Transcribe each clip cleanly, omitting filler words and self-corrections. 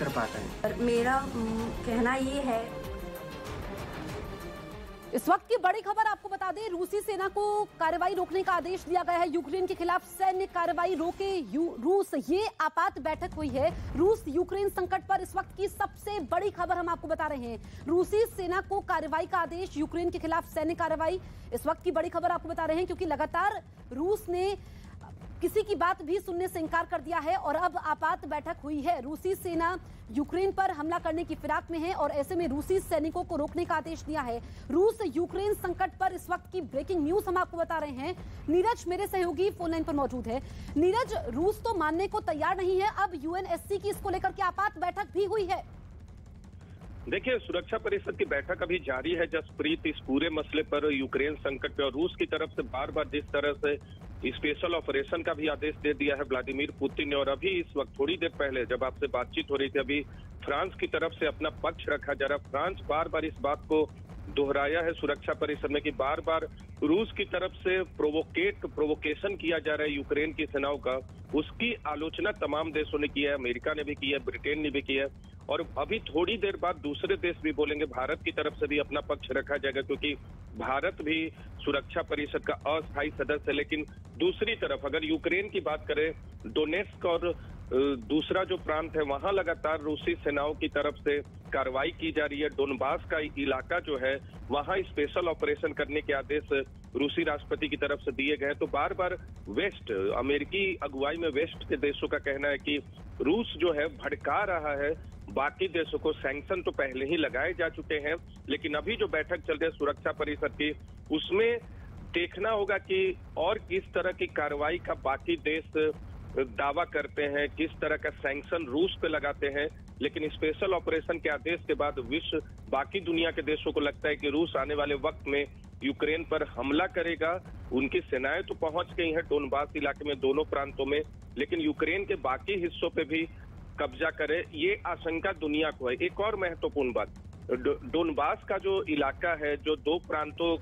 कर पाता है। और मेरा कहना ये है, इस वक्त की बड़ी खबर आपको बता दें, रूसी सेना को कार्रवाई रोकने का आदेश दिया गया है। यूक्रेन के खिलाफ सैन्य कार्रवाई रोके रूस, ये आपात बैठक हुई है। रूस यूक्रेन संकट पर इस वक्त की सबसे बड़ी खबर हम आपको बता रहे हैं। रूसी सेना को कार्रवाई का आदेश, यूक्रेन के खिलाफ सैन्य कार्रवाई, इस वक्त की बड़ी खबर आपको बता रहे हैं, क्योंकि लगातार रूस ने किसी की बात भी सुनने से इनकार कर दिया है और अब आपात बैठक हुई है। रूसी सेना यूक्रेन पर हमला करने की फिराक में है और ऐसे में रूसी सैनिकों को रोकने का आदेश दिया है। रूस यूक्रेन संकट पर इस वक्त की ब्रेकिंग न्यूज हम आपको बता रहे हैं। नीरज मेरे सहयोगी फोन लाइन पर मौजूद है। नीरज, रूस तो मानने को तैयार नहीं है, अब यूएनएससी की इसको लेकर के आपात बैठक भी हुई है। देखिए, सुरक्षा परिषद की बैठक अभी जारी है जसप्रीत, इस पूरे मसले पर, यूक्रेन संकट पे, और रूस की तरफ से बार बार जिस तरह से स्पेशल ऑपरेशन का भी आदेश दे दिया है व्लादिमीर पुतिन ने, और अभी इस वक्त थोड़ी देर पहले जब आपसे बातचीत हो रही थी, अभी फ्रांस की तरफ से अपना पक्ष रखा जा रहा। फ्रांस बार बार इस बात को दोहराया है सुरक्षा परिषद में कि बार बार रूस की तरफ से प्रोवोकेशन किया जा रहा है यूक्रेन की सेनाओं का। उसकी आलोचना तमाम देशों ने की है, अमेरिका ने भी की है, ब्रिटेन ने भी की है, और अभी थोड़ी देर बाद दूसरे देश भी बोलेंगे। भारत की तरफ से भी अपना पक्ष रखा जाएगा, क्योंकि भारत भी सुरक्षा परिषद का अस्थायी सदस्य है। लेकिन दूसरी तरफ अगर यूक्रेन की बात करें, डोनेट्स्क और दूसरा जो प्रांत है, वहां लगातार रूसी सेनाओं की तरफ से कार्रवाई की जा रही है। डोनबास का इलाका जो है, वहां स्पेशल ऑपरेशन करने के आदेश रूसी राष्ट्रपति की तरफ से दिए गए। तो बार बार वेस्ट, अमेरिकी अगुवाई में वेस्ट के देशों का कहना है कि रूस जो है भड़का रहा है बाकी देशों को। सैंक्शन तो पहले ही लगाए जा चुके हैं, लेकिन अभी जो बैठक चल रही है सुरक्षा परिषद की, उसमें देखना होगा कि और किस तरह की कार्रवाई का बाकी देश दावा करते हैं, किस तरह का सैंक्शन रूस पे लगाते हैं। लेकिन स्पेशल ऑपरेशन के आदेश के बाद बाकी दुनिया के देशों को लगता है कि रूस आने वाले वक्त में यूक्रेन पर हमला करेगा। उनकी सेनाएं तो पहुंच गई हैं डोनबास इलाके में, दोनों प्रांतों में, लेकिन यूक्रेन के बाकी हिस्सों पे भी कब्जा करे, ये आशंका दुनिया को है। एक और महत्वपूर्ण बात, डोनबास का जो इलाका है, जो दो प्रांतों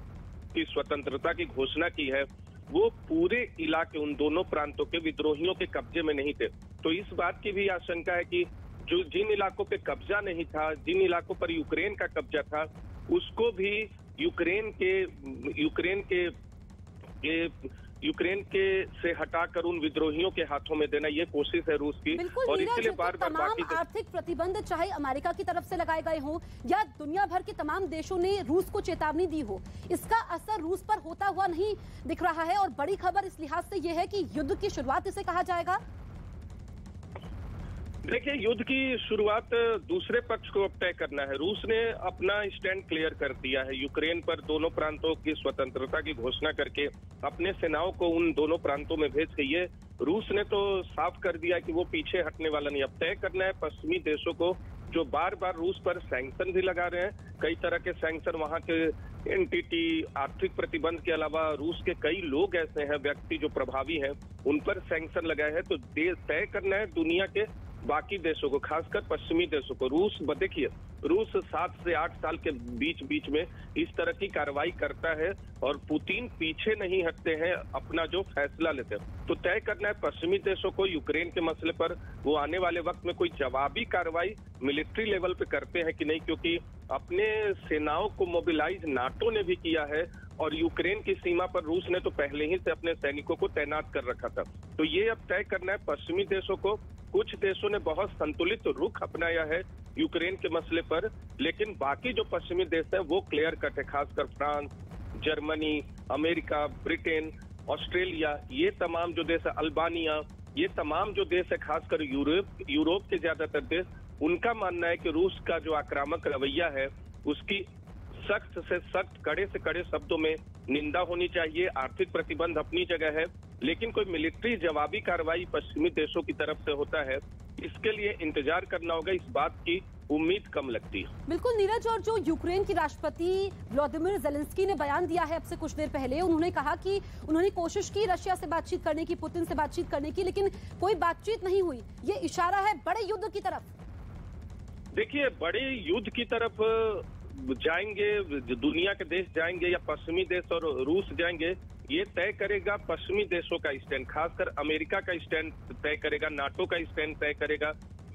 की स्वतंत्रता की घोषणा की है, वो पूरे इलाके उन दोनों प्रांतों के विद्रोहियों के कब्जे में नहीं थे। तो इस बात की भी आशंका है कि जो जिन इलाकों पे कब्जा नहीं था, जिन इलाकों पर यूक्रेन का कब्जा था, उसको भी यूक्रेन के से हटाकर उन विद्रोहियों के हाथों में देना, ये कोशिश है रूस की। और इसके लिए बार बार तमाम आर्थिक प्रतिबंध चाहे अमेरिका की तरफ से लगाए गए हों या दुनिया भर के तमाम देशों ने रूस को चेतावनी दी हो, इसका असर रूस पर होता हुआ नहीं दिख रहा है। और बड़ी खबर इस लिहाज से यह है कि युद्ध की शुरुआत इसे कहा जाएगा। देखिए, युद्ध की शुरुआत दूसरे पक्ष को अब तय करना है। रूस ने अपना स्टैंड क्लियर कर दिया है। यूक्रेन पर दोनों प्रांतों की स्वतंत्रता की घोषणा करके अपने सेनाओं को उन दोनों प्रांतों में भेज के ये रूस ने तो साफ कर दिया कि वो पीछे हटने वाला नहीं। अब तय करना है पश्चिमी देशों को, जो बार बार रूस पर सैंक्शन भी लगा रहे हैं। कई तरह के सैंक्शन, वहां के एनटीटी, आर्थिक प्रतिबंध के अलावा रूस के कई लोग ऐसे हैं, व्यक्ति जो प्रभावी हैं, उन पर सैंक्शन लगाए हैं। तो तय करना है दुनिया के बाकी देशों को, खासकर पश्चिमी देशों को। देखिए, रूस 7 से 8 साल के बीच में इस तरह की कार्रवाई करता है और पुतिन पीछे नहीं हटते हैं, अपना जो फैसला लेते हैं। तो तय करना है पश्चिमी देशों को यूक्रेन के मसले पर, वो आने वाले वक्त में कोई जवाबी कार्रवाई मिलिट्री लेवल पे करते हैं कि नहीं, क्योंकि अपने सेनाओं को मोबिलाइज नाटो ने भी किया है और यूक्रेन की सीमा पर रूस ने तो पहले ही से अपने सैनिकों को तैनात कर रखा था। तो ये अब तय करना है पश्चिमी देशों को। कुछ देशों ने बहुत संतुलित रुख अपनाया है यूक्रेन के मसले पर, लेकिन बाकी जो पश्चिमी देश है वो क्लियर कट है, खासकर France, Germany, America, Britain, Australia, ये तमाम जो देश है, अल्बानिया, ये तमाम जो देश है, खासकर यूरोप के ज्यादातर देश, उनका मानना है कि रूस का जो आक्रामक रवैया है उसकी सख्त से सख्त, कड़े से कड़े शब्दों में निंदा होनी चाहिए। आर्थिक प्रतिबंध अपनी जगह है, लेकिन कोई मिलिट्री जवाबी कार्रवाई पश्चिमी देशों की तरफ से होता है, इसके लिए इंतजार करना होगा। इस बात की उम्मीद कम लगती है। बिल्कुल नीरज, और जो यूक्रेन की राष्ट्रपति व्लादिमीर ज़ेलेंस्की ने बयान दिया है अब से कुछ देर पहले, उन्होंने कहा कि उन्होंने कोशिश की रशिया से बातचीत करने की, पुतिन से बातचीत करने की, लेकिन कोई बातचीत नहीं हुई। ये इशारा है बड़े युद्ध की तरफ। देखिए, बड़े युद्ध की तरफ जाएंगे, दुनिया के देश जाएंगे या पश्चिमी देश और रूस जाएंगे, ये तय करेगा पश्चिमी देशों का स्टैंड, खासकर अमेरिका का स्टैंड तय करेगा, नाटो का स्टैंड तय करेगा।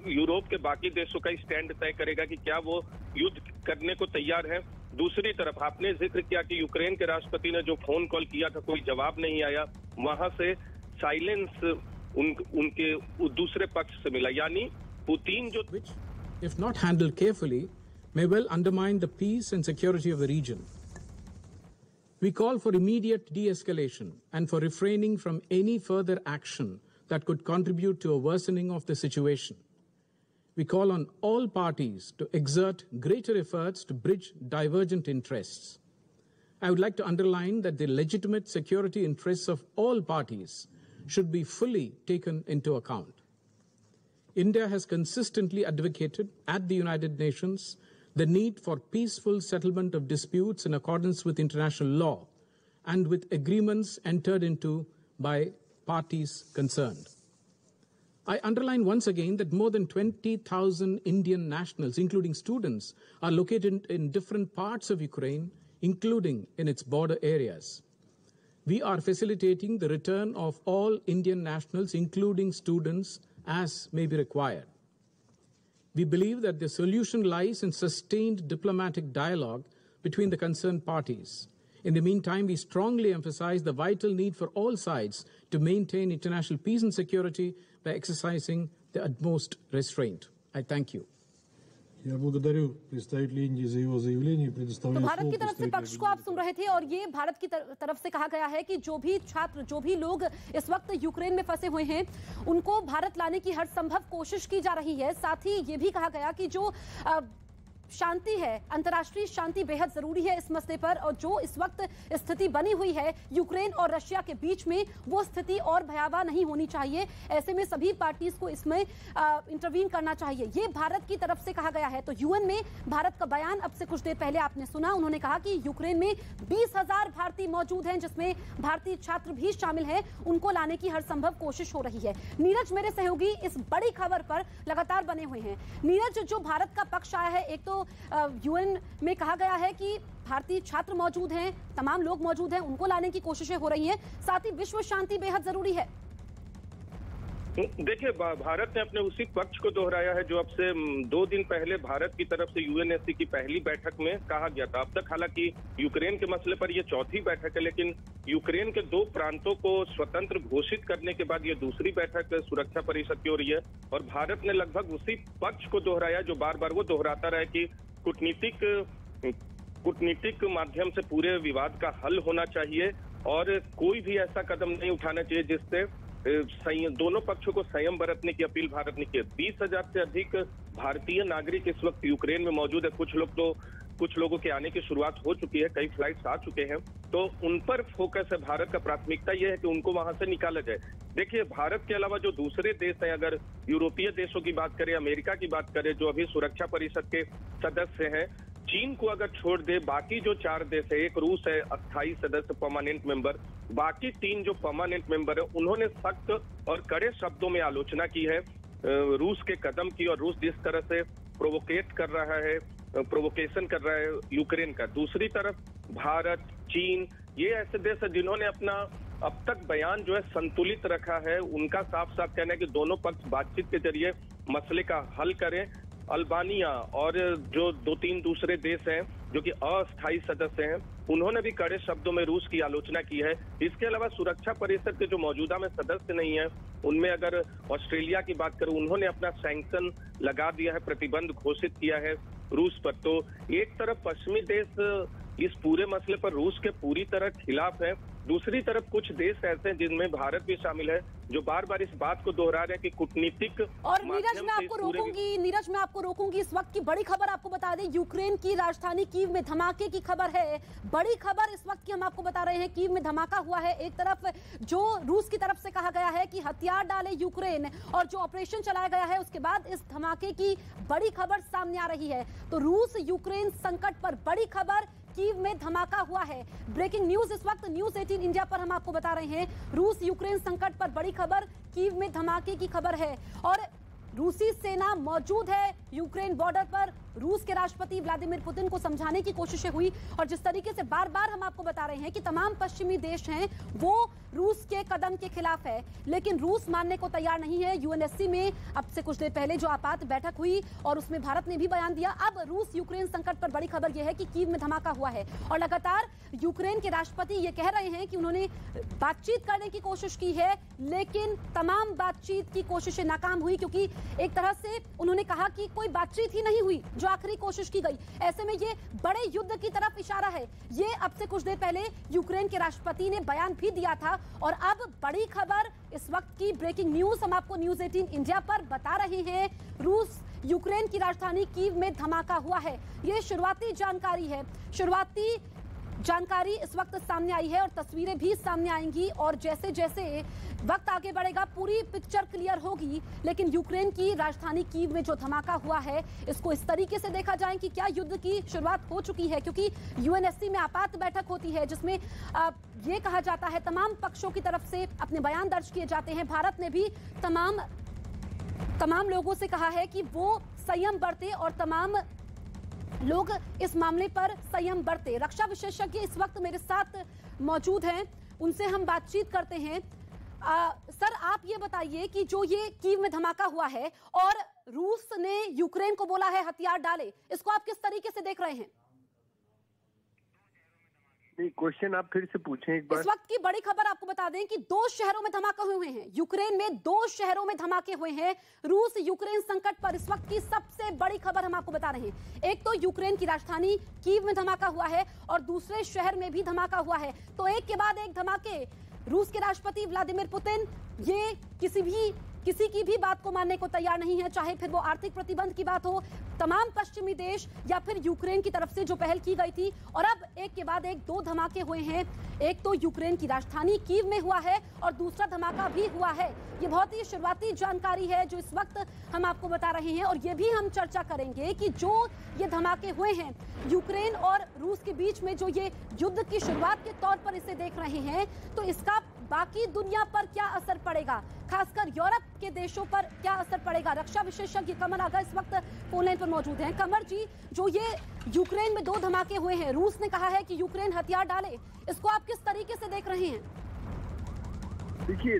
यूरोप के बाकी देशों का स्टैंड तय करेगा कि क्या वो युद्ध करने को तैयार है। दूसरी तरफ आपने जिक्र किया कि यूक्रेन के राष्ट्रपति ने जो फोन कॉल किया था कोई जवाब नहीं आया, वहां से साइलेंस उनके दूसरे पक्ष से मिला, यानी पुतिन जो which, if not handled carefully, may well undermine the peace and security of the region. We call for immediate de-escalation and for refraining from any further action that could contribute to a worsening of the situation. We call on all parties to exert greater efforts to bridge divergent interests. I would like to underline that the legitimate security interests of all parties should be fully taken into account. India has consistently advocated at the United Nations the need for peaceful settlement of disputes in accordance with international law and with agreements entered into by parties concerned. I underline once again that more than 20,000 Indian nationals, including students, are located in different parts of Ukraine, including in its border areas. We are facilitating the return of all Indian nationals, including students, as may be required. We believe that the solution lies in sustained diplomatic dialogue between the concerned parties. In the meantime, we strongly emphasize the vital need for all sides to maintain international peace and security by exercising the utmost restraint. I thank you. Я благодарю представителя Индии за его заявление и предоставляю तो भारत слово की तरफ से पक्ष को आप सुन रहे थे और ये भारत की तरफ से कहा गया है कि जो भी छात्र, जो भी लोग इस वक्त यूक्रेन में फंसे हुए हैं, उनको भारत लाने की हर संभव कोशिश की जा रही है। साथ ही ये भी कहा गया कि जो शांति है, अंतर्राष्ट्रीय शांति बेहद जरूरी है इस मसले पर, और जो इस वक्त स्थिति बनी हुई है यूक्रेन और रशिया के बीच में, वो स्थिति और भयावह नहीं होनी चाहिए। ऐसे में सभी पार्टीज को इसमें इंटरवीन करना चाहिए, ये भारत की तरफ से कहा गया है। तो यूएन में भारत का बयान अब से कुछ देर पहले आपने सुना। उन्होंने कहा कि यूक्रेन में 20,000 भारतीय मौजूद हैं, जिसमें भारतीय छात्र भी शामिल हैं, उनको लाने की हर संभव कोशिश हो रही है। नीरज मेरे सहयोगी इस बड़ी खबर पर लगातार बने हुए हैं। नीरज, जो भारत का पक्ष आया है, एक तो यूएन में कहा गया है कि भारतीय छात्र मौजूद हैं, तमाम लोग मौजूद हैं, उनको लाने की कोशिशें हो रही हैं, साथ ही विश्व शांति बेहद जरूरी है। देखिए, भारत ने अपने उसी पक्ष को दोहराया है जो अब से 2 दिन पहले भारत की तरफ से यूएनएससी की पहली बैठक में कहा गया था। अब तक हालांकि यूक्रेन के मसले पर यह चौथी बैठक है, लेकिन यूक्रेन के 2 प्रांतों को स्वतंत्र घोषित करने के बाद यह दूसरी बैठक सुरक्षा परिषद की हो रही है। और भारत ने लगभग उसी पक्ष को दोहराया जो बार बार वो दोहराता रहा कि कूटनीतिक माध्यम से पूरे विवाद का हल होना चाहिए और कोई भी ऐसा कदम नहीं उठाना चाहिए जिससे दोनों पक्षों को संयम बरतने की अपील भारत ने की। 20,000 से अधिक भारतीय नागरिक इस वक्त यूक्रेन में मौजूद है। कुछ लोगों के आने की शुरुआत हो चुकी है, कई फ्लाइट्स आ चुके हैं, तो उन पर फोकस है। भारत का प्राथमिकता यह है कि उनको वहां से निकाला जाए। देखिए, भारत के अलावा जो दूसरे देश हैं, अगर यूरोपीय देशों की बात करें, अमेरिका की बात करें, जो अभी सुरक्षा परिषद के सदस्य हैं, चीन को अगर छोड़ दे, बाकी जो 4 देश है, एक रूस है अस्थायी सदस्य परमानेंट मेंबर, बाकी 3 जो परमानेंट मेंबर है, उन्होंने सख्त और कड़े शब्दों में आलोचना की है रूस के कदम की। और रूस जिस तरह से प्रोवोकेशन कर रहा है यूक्रेन का। दूसरी तरफ भारत, चीन, ये ऐसे देश है जिन्होंने अपना अब तक बयान जो है संतुलित रखा है। उनका साफ साफ कहना है कि दोनों पक्ष बातचीत के जरिए मसले का हल करें। अल्बानिया और जो 2-3 दूसरे देश हैं जो कि अस्थायी सदस्य हैं, उन्होंने भी कड़े शब्दों में रूस की आलोचना की है। इसके अलावा सुरक्षा परिषद के जो मौजूदा में सदस्य नहीं है, उनमें अगर ऑस्ट्रेलिया की बात करूं, उन्होंने अपना सैंक्शन लगा दिया है, प्रतिबंध घोषित किया है रूस पर। तो एक तरफ पश्चिमी देश इस पूरे मसले पर रूस के पूरी तरह खिलाफ है, दूसरी तरफ कुछ देश ऐसे हैं जिनमें भारत भी शामिल है जो बार बार इस बात को दोहरा रहे हैं कि कूटनीतिक। और नीरज मैं आपको रोकूंगी, इस वक्त की बड़ी खबर आपको बता दें, यूक्रेन की राजधानी कीव में धमाके की खबर है। बड़ी खबर इस वक्त की हम आपको बता रहे हैं, कीव में धमाका हुआ है। एक तरफ जो रूस की तरफ से कहा गया है कि हथियार डाले यूक्रेन, और जो ऑपरेशन चलाया गया है उसके बाद इस धमाके की बड़ी खबर सामने आ रही है। तो रूस यूक्रेन संकट पर बड़ी खबर, कीव में धमाका हुआ है। ब्रेकिंग न्यूज इस वक्त न्यूज 18 इंडिया पर हम आपको बता रहे हैं, रूस यूक्रेन संकट पर बड़ी खबर, कीव में धमाके की खबर है और रूसी सेना मौजूद है यूक्रेन बॉर्डर पर रूस के राष्ट्रपति व्लादिमीर पुतिन को समझाने की कोशिशें हुई और जिस तरीके से बार बार हम आपको बता रहे हैं कि तमाम पश्चिमी देश हैं वो रूस के कदम के खिलाफ है, लेकिन रूस मानने को तैयार नहीं है। यूएनएससी में अब से कुछ देर पहले जो आपात बैठक हुई और उसमें भारत ने भी बयान दिया। अब रूस यूक्रेन संकट पर बड़ी खबर यह है कि कीव में धमाका हुआ है और लगातार यूक्रेन के राष्ट्रपति ये कह रहे हैं कि उन्होंने बातचीत करने की कोशिश की है, लेकिन तमाम बातचीत की कोशिशें नाकाम हुई, क्योंकि एक तरह से उन्होंने कहा कि कोई बातचीत ही नहीं हुई जो आखिरी कोशिश की गई। ऐसे में ये बड़े युद्ध की तरफ इशारा है। ये अब से कुछ देर पहले यूक्रेन के राष्ट्रपति ने बयान भी दिया था और अब बड़ी खबर इस वक्त की ब्रेकिंग न्यूज हम आपको न्यूज 18 इंडिया पर बता रहे हैं। रूस यूक्रेन की राजधानी कीव में धमाका हुआ है। ये शुरुआती जानकारी है, शुरुआती जानकारी इस वक्त सामने आई है और तस्वीरें भी सामने आएंगी और जैसे जैसे वक्त आगे बढ़ेगा पूरी पिक्चर क्लियर होगी। लेकिन यूक्रेन की राजधानी कीव में जो धमाका हुआ है इसको इस तरीके से देखा जाए कि क्या युद्ध की शुरुआत हो चुकी है, क्योंकि यूएनएससी में आपात बैठक होती है जिसमें ये कहा जाता है तमाम पक्षों की तरफ से अपने बयान दर्ज किए जाते हैं। भारत ने भी तमाम लोगों से कहा है कि वो संयम बरते और तमाम लोग इस मामले पर संयम बरते। रक्षा विशेषज्ञ इस वक्त मेरे साथ मौजूद हैं, उनसे हम बातचीत करते हैं। सर आप ये बताइए कि जो ये कीव में धमाका हुआ है और रूस ने यूक्रेन को बोला है हथियार डाले, इसको आप किस तरीके से देख रहे हैं? नहीं, क्वेश्चन आप फिर से पूछें एक बार। इस वक्त की बड़ी खबर आपको बता दें कि 2 शहरों में धमाके हुए हैं। यूक्रेन में 2 शहरों में धमाके हुए हैं। रूस यूक्रेन संकट पर इस वक्त की सबसे बड़ी खबर हम आपको बता रहे हैं। एक तो यूक्रेन की राजधानी कीव में धमाका हुआ है और दूसरे शहर में भी धमाका हुआ है। तो एक के बाद एक धमाके। रूस के राष्ट्रपति व्लादिमीर पुतिन ये किसी की भी बात को मानने को तैयार नहीं है, चाहे फिर वो आर्थिक प्रतिबंध की बात हो, तमाम पश्चिमी देश या फिर यूक्रेन की तरफ से जो पहल की गई थी। और अब एक के बाद एक 2 धमाके हुए हैं। एक तो यूक्रेन की राजधानी कीव में हुआ है और दूसरा धमाका भी हुआ है। ये बहुत ही शुरुआती जानकारी है जो इस वक्त हम आपको बता रहे हैं और ये भी हम चर्चा करेंगे कि जो ये धमाके हुए हैं यूक्रेन और रूस के बीच में, जो ये युद्ध की शुरुआत के तौर पर इसे देख रहे हैं, तो इसका बाकी दुनिया पर क्या असर पड़ेगा, खासकर यूरोप के देशों पर क्या असर पड़ेगा। रक्षा विशेषज्ञ कमर आगा इस वक्त फोन लाइन पर मौजूद हैं। कमर जी, जो ये यूक्रेन में 2 धमाके हुए हैं, रूस ने कहा है कि यूक्रेन हथियार डाले, इसको आप किस तरीके से देख रहे हैं? देखिए,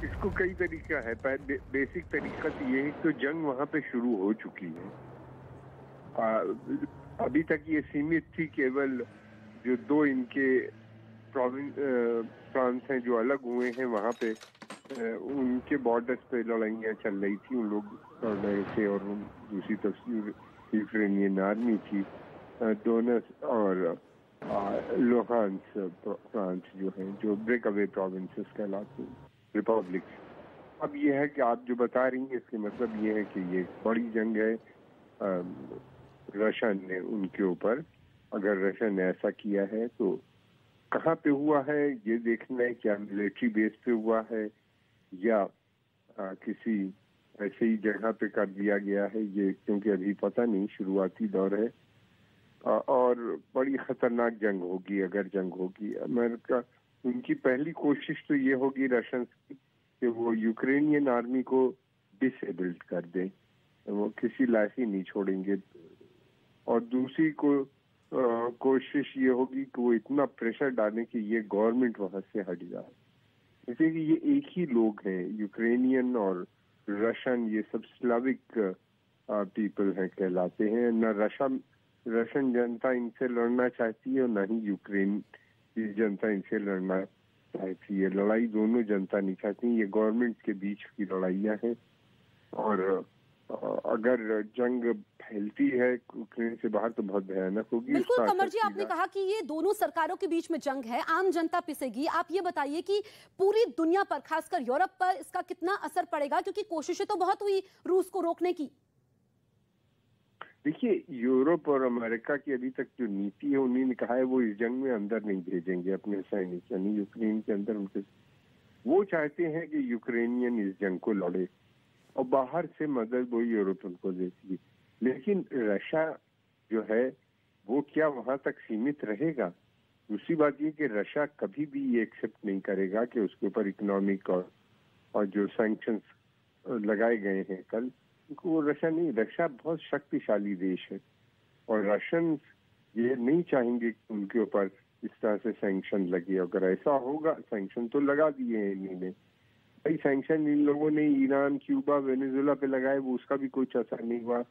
इसको कई तरीका है। बेसिक तरीका तो ये है तो जंग वहाँ पे शुरू हो चुकी है। अभी तक ये सीमित थी केवल जो 2 इनके प्रांत हैं जो अलग हुए हैं, वहाँ पे उनके बॉर्डर्स पे लड़ाइयाँ चल रही थी, उन लोग लड़ रहे थे और दूसरी तरफ यूक्रेनियन आर्मी थी। डोनेट्स्क और लुहांस प्रांत जो हैं, जो ब्रेक अवे प्रोविंसेस कहलाते हैं, रिपब्लिक्स। अब ये है कि आप जो बता रही हैं इसके मतलब ये है कि ये बड़ी जंग है रशिया ने उनके ऊपर। अगर रशिया ने ऐसा किया है तो कहाँ पे हुआ है ये देखना है, क्या मिलिट्री बेस पे हुआ है या किसी ऐसे ही जगह पे कर दिया गया है, ये क्योंकि अभी पता नहीं, शुरुआती दौर है। और बड़ी खतरनाक जंग होगी अगर जंग होगी। अमेरिका उनकी पहली कोशिश तो ये होगी रशियंस की कि वो यूक्रेनियन आर्मी को डिसेबल्ड कर दें, वो किसी लायक ही नहीं छोड़ेंगे। और दूसरी कोशिश ये होगी कि वो इतना प्रेशर डालें कि ये गवर्नमेंट वहां से हट जाए। जैसे कि ये एक ही लोग हैं, यूक्रेनियन और रशियन, ये सब स्लाविक पीपल हैं कहलाते हैं। न रशियन जनता इनसे लड़ना चाहती है और न ही यूक्रेन की जनता इनसे लड़ना चाहती है। लड़ाई दोनों जनता नहीं चाहती, ये गवर्नमेंट के बीच की लड़ाइयाँ हैं। और अगर जंग फैलती है यूक्रेन से बाहर तो बहुत भयानक होगी। बिल्कुल कमर जी, आपने कहा कि ये दोनों सरकारों के बीच में जंग है, आम जनता पिसेगी। आप ये बताइए कि पूरी दुनिया पर, खासकर यूरोप पर इसका कितना असर पड़ेगा, क्योंकि कोशिशें तो बहुत हुई रूस को रोकने की। देखिए, यूरोप और अमेरिका की अभी तक जो नीति है, उन्होंने कहा है वो इस जंग में अंदर नहीं भेजेंगे अपने सैनिक, यानी यूक्रेन के अंदर उनके। वो चाहते हैं कि यूक्रेनियन इस जंग को लड़े और बाहर से मदद वो यूरोप उनको देती है। लेकिन रशिया जो है वो क्या वहां तक सीमित रहेगा? दूसरी बात ये कि रशिया कभी भी ये एक्सेप्ट नहीं करेगा कि उसके ऊपर इकोनॉमिक और जो सैंक्शंस लगाए गए हैं कल, वो रशिया नहीं, रशिया बहुत शक्तिशाली देश है और रशियंस ये नहीं चाहेंगे कि उनके ऊपर इस तरह से सैंक्शन लगे। अगर ऐसा होगा, सैंक्शन तो लगा दिए हैं इन्होंने, कई सैंक्शन इन लोगों ने ईरान, क्यूबा, वेनेजुएला पे लगाए, वो उसका भी कुछ असर नहीं हुआ।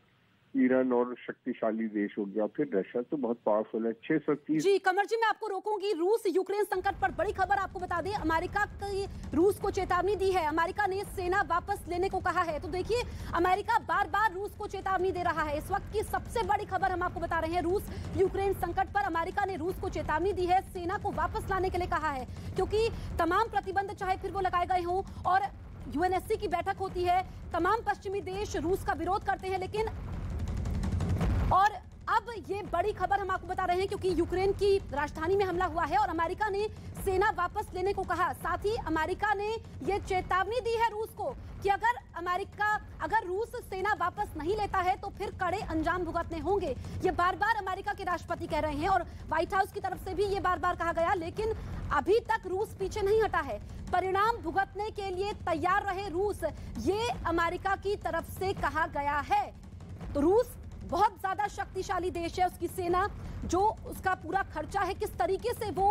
ईरान और शक्तिशाली देश हो गया, फिर रशिया तो बहुत पावरफुल है। 630। जी कमर जी, मैं आपको रोकूंगी। रूस यूक्रेन संकट पर बड़ी खबर आपको बता दें, अमेरिका की रूस को चेतावनी दी है, अमेरिका ने सेना वापस लेने को कहा है। तो देखिए, अमेरिका बार बार रूस को चेतावनी दे रहा है। इस वक्त की सबसे बड़ी खबर हम आपको बता रहे हैं, रूस यूक्रेन संकट पर अमेरिका ने रूस को चेतावनी दी है, सेना को वापस लाने के लिए कहा है, क्योंकि तमाम प्रतिबंध चाहे फिर वो लगाए गए हों और यूएनएससी की बैठक होती है, तमाम पश्चिमी देश रूस का विरोध करते हैं, लेकिन और अब ये बड़ी खबर हम आपको बता रहे हैं क्योंकि यूक्रेन की राजधानी में हमला हुआ है और अमेरिका ने सेना वापस लेने को कहा। साथ ही अमेरिका ने ये चेतावनी दी है रूस को कि अगर रूस सेना वापस नहीं लेता है तो फिर कड़े अंजाम भुगतने होंगे। ये बार बार अमेरिका के राष्ट्रपति कह रहे हैं और व्हाइट हाउस की तरफ से भी ये बार बार कहा गया, लेकिन अभी तक रूस पीछे नहीं हटा है। परिणाम भुगतने के लिए तैयार रहे रूस, ये अमेरिका की तरफ से कहा गया है। तो रूस बहुत ज्यादा शक्तिशाली देश है, उसकी सेना, जो उसका पूरा खर्चा है, किस तरीके से वो